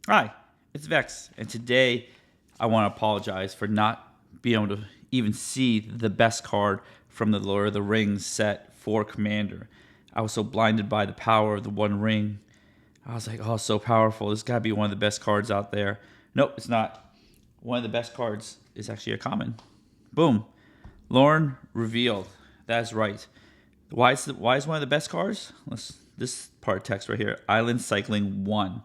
Hi, it's Vex, and today I want to apologize for not being able to even see the best card from the Lord of the Rings set for Commander. I was so blinded by the power of the One Ring. I was like, oh, so powerful. This got to be one of the best cards out there. Nope, it's not. One of the best cards is actually a common. Boom. Lorn revealed. That's right. Why is one of the best cards? This part of text right here. Island Cycling 1.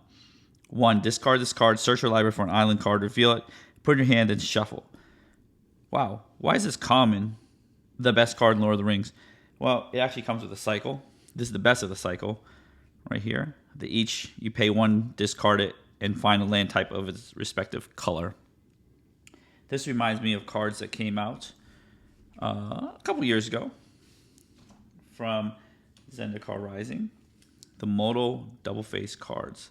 1. Discard this card. Search your library for an island card. Reveal it. Put it in your hand and shuffle. Wow. Why is this common? The best card in Lord of the Rings. Well, it actually comes with a cycle. This is the best of the cycle right here. You pay 1, discard it, and find a land type of its respective color. This reminds me of cards that came out a couple years ago from Zendikar Rising. The modal double face cards,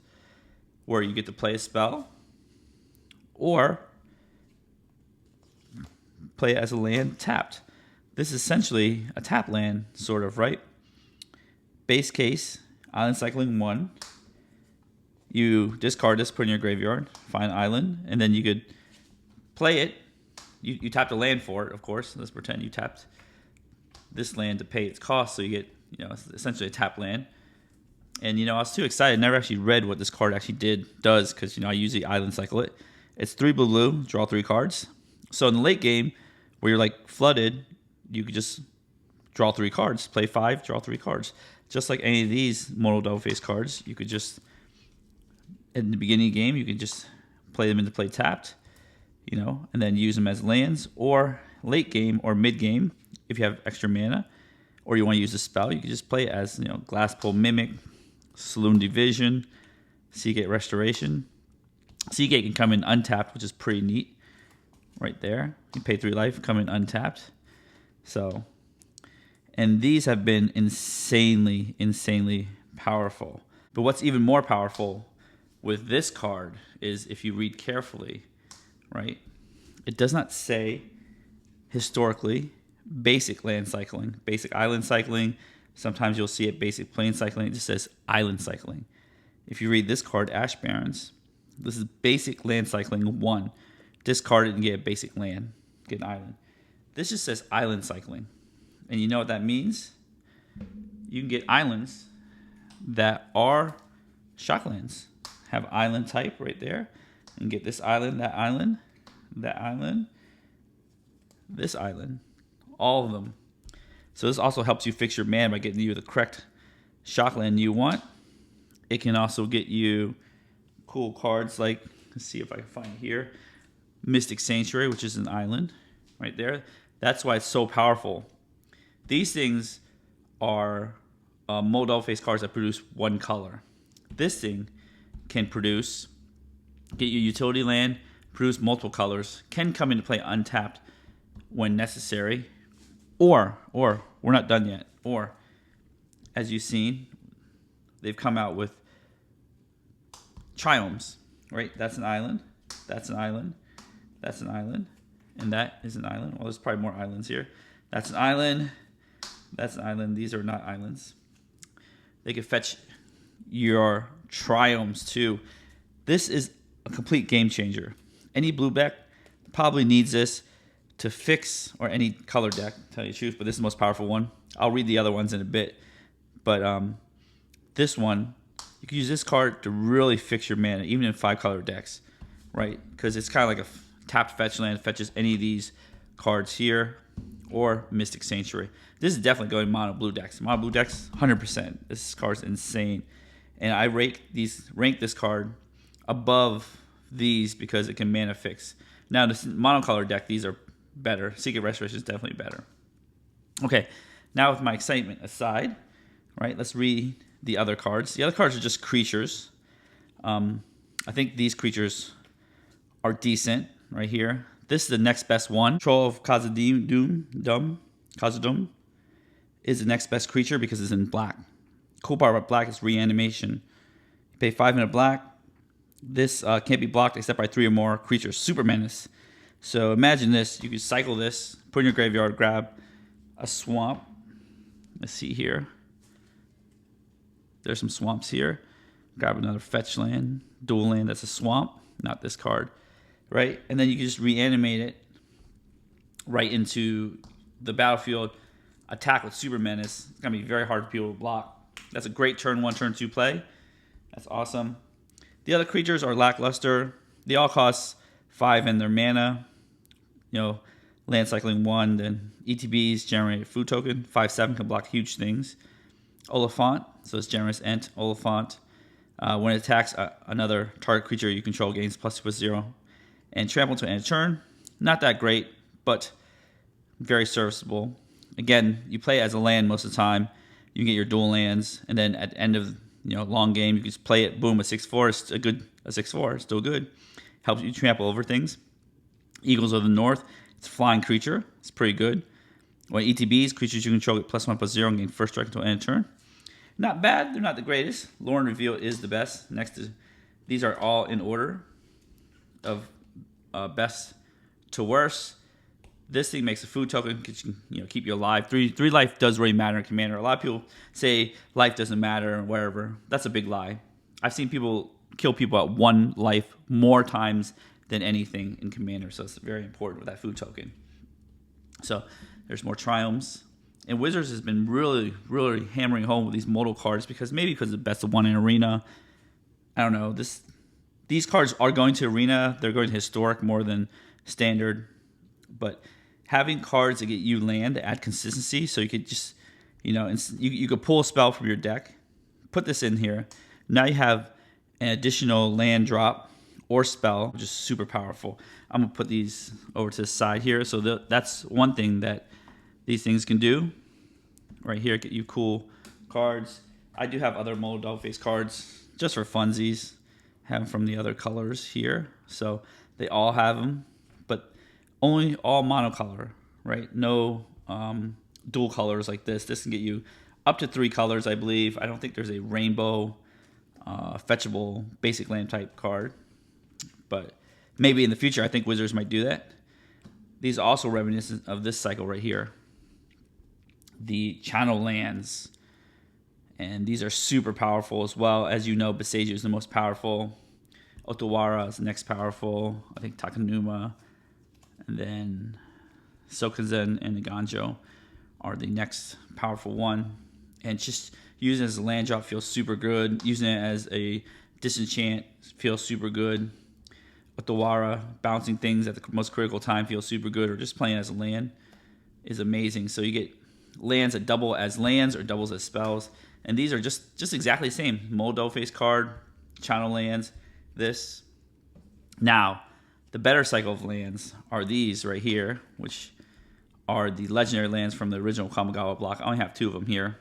where you get to play a spell or play it as a land tapped. This is essentially a tap land, sort of, right? Base case, Island Cycling 1. You discard this, put it in your graveyard, find an island, and then you could play it. You tapped a land for it, of course. Let's pretend you tapped this land to pay its cost, so you get, it's essentially a tap land. And I was too excited. Never actually read what this card actually does, because I usually island cycle it. It's 3 blue, draw 3 cards. So in the late game, where you're like flooded, you could just draw 3 cards, play 5, draw 3 cards. Just like any of these mono double face cards, you could just, in the beginning of the game, you could just play them into play tapped, and then use them as lands. Or late game or mid game, if you have extra mana, or you want to use a spell, you can just play it as Glasspool Mimic, Saloon Division, Seagate Restoration. Seagate can come in untapped, which is pretty neat. Right there, you pay 3 life, come in untapped. So, and these have been insanely powerful. But what's even more powerful with this card is, if you read carefully, right? It does not say historically basic land cycling, basic island cycling. Sometimes you'll see it basic plane cycling. It just says island cycling. If you read this card, Ash Barrens, this is basic land cycling 1. Discard it and get a basic land, get an island. This just says island cycling. And you know what that means? You can get islands that are shocklands. Have island type right there. And get this island, that island, that island, this island. All of them. So this also helps you fix your mana by getting you the correct shockland you want. It can also get you cool cards like, let's see if I can find it here, Mystic Sanctuary, which is an island right there. That's why it's so powerful. These things are modal face cards that produce 1 color. This thing can get you utility land, produce multiple colors, can come into play untapped when necessary, or we're not done yet. Or, as you've seen, they've come out with triomes, right? That's an island. That's an island. That's an island. And that is an island. Well, there's probably more islands here. That's an island. That's an island. These are not islands. They can fetch your triomes too. This is a complete game changer. Any blue deck probably needs this to fix, or any color deck, to tell you the truth, but this is the most powerful one. I'll read the other ones in a bit. But this one, you can use this card to really fix your mana, even in 5-color decks, right? Because it's kind of like a tapped fetch land, fetches any of these cards here, or Mystic Sanctuary. This is definitely going mono blue decks. Mono blue decks, 100%. This card's insane. And I rank this card above these because it can mana fix. Now, this monocolor deck, these are better. Secret Restoration is definitely better. Okay, now with my excitement aside, right, let's read the other cards. The other cards are just creatures. I think these creatures are decent right here. This is the next best one. Troll of Khazad-dûm is the next best creature because it's in black. Cool part about black is reanimation. You pay 5 mana black. This can't be blocked except by 3 or more creatures. Super menace. So imagine this. You could cycle this, put in your graveyard, grab a swamp. Let's see here. There's some swamps here. grab another fetch land, dual land. That's a swamp, not this card, right? And then you can just reanimate it right into the battlefield. Attack with Super Menace. It's gonna be very hard for people to block. That's a great turn 1, turn 2 play. That's awesome. The other creatures are lackluster. They all cost 5 in their mana. You know, land cycling 1, then ETBs generate a food token. 5/7 can block huge things. Oliphant, so it's generous Ent. Oliphant. When it attacks another target creature you control, gains +0. And trample to end a turn. Not that great, but very serviceable. Again, you play as a land most of the time. You can get your dual lands, and then at the end of long game, you can just play it. Boom, a 6/4 is a 6/4, still good. Helps you trample over things. Eagles of the North, it's a flying creature. It's pretty good. When ETBs, creatures you control get +1/+0 and gain first strike until end of turn. Not bad. They're not the greatest. Lorn Reveal is the best. These are all in order of best to worst. This thing makes a food token, keep you alive. 3 life does really matter in Commander. A lot of people say life doesn't matter or wherever. That's a big lie. I've seen people kill people at 1 life more times than anything in Commander, so it's very important with that food token. So there's more Triumphs. And Wizards has been really, really hammering home with these modal cards because the best of 1 in Arena. I don't know. These cards are going to Arena. They're going to Historic more than Standard. But having cards that get you land, that add consistency, so you could just, you could pull a spell from your deck, put this in here. Now you have an additional land drop or spell, which is super powerful. I'm going to put these over to the side here. So that's one thing that these things can do. Right here, get you cool cards. I do have other molded Dollface cards just for funsies. Have them from the other colors here. So they all have them, but only all monocolor, right? No dual colors like this. This can get you up to 3 colors, I believe. I don't think there's a rainbow fetchable basic land type card, but maybe in the future I think Wizards might do that. These are also reminiscent of this cycle right here. The channel lands, and these are super powerful as well. As you know, Boseiju is the most powerful. Otawara is the next powerful. I think Takenuma, and then Sokenzen and Nganjo are the next powerful one. And just using it as a land drop feels super good. Using it as a disenchant feels super good. Otawara, bouncing things at the most critical time feels super good, or just playing as a land is amazing. So you get lands that double as lands or doubles as spells. And these are just exactly the same. Mold Face card, channel lands, this. Now, the better cycle of lands are these right here, which are the legendary lands from the original Kamigawa block. I only have 2 of them here.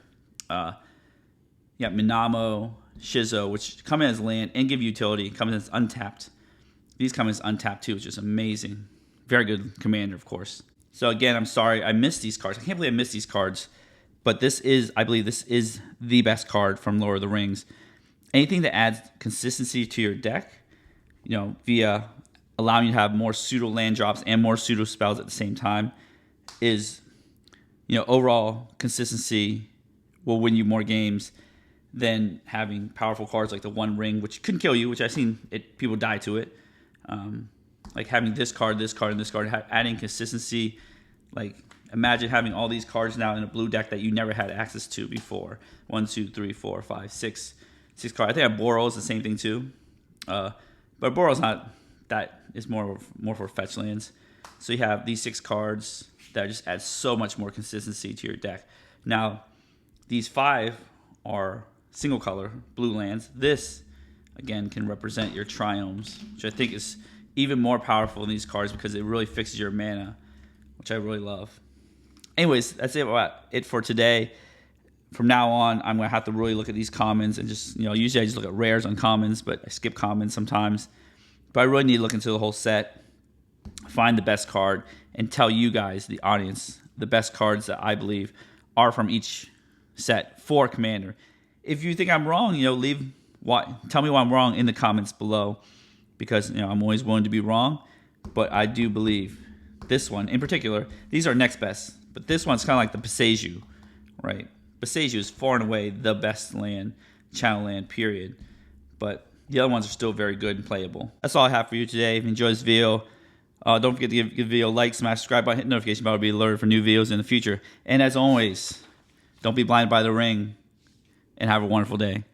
Minamo, Shizo, which come in as land and give utility, come in as untapped. These come as untapped too, which is amazing. Very good commander, of course. So again, I'm sorry, I missed these cards. I can't believe I missed these cards. But I believe this is the best card from Lord of the Rings. Anything that adds consistency to your deck, via allowing you to have more pseudo land drops and more pseudo spells at the same time, is, overall consistency will win you more games than having powerful cards like the One Ring, which couldn't kill you, which I've seen people die to it. Like having this card, and this card, adding consistency. Like imagine having all these cards now in a blue deck that you never had access to before. 1, 2, 3, 4, 5, 6 cards. I think Boros is the same thing too. But Boros not that, is more for fetch lands. So you have these 6 cards that just add so much more consistency to your deck. Now, these 5 are single color blue lands. This, again, can represent your Triumphs, which I think is even more powerful in these cards because it really fixes your mana, which I really love. Anyways, that's it for today. From now on, I'm going to have to really look at these commons and just, usually I just look at rares on commons, but I skip commons sometimes. But I really need to look into the whole set, find the best card, and tell you guys, the audience, the best cards that I believe are from each set for Commander. If you think I'm wrong, tell me why I'm wrong in the comments below, because I'm always willing to be wrong. But I do believe this one in particular, these are next best, but this one's kind of like the Boseiju, right? Boseiju is far and away the best land, channel land, period. but the other ones are still very good and playable. That's all I have for you today. If you enjoyed this video, don't forget to give the video a like, smash subscribe button, hit the notification bell to be alerted for new videos in the future. And as always, don't be blinded by the ring, and have a wonderful day.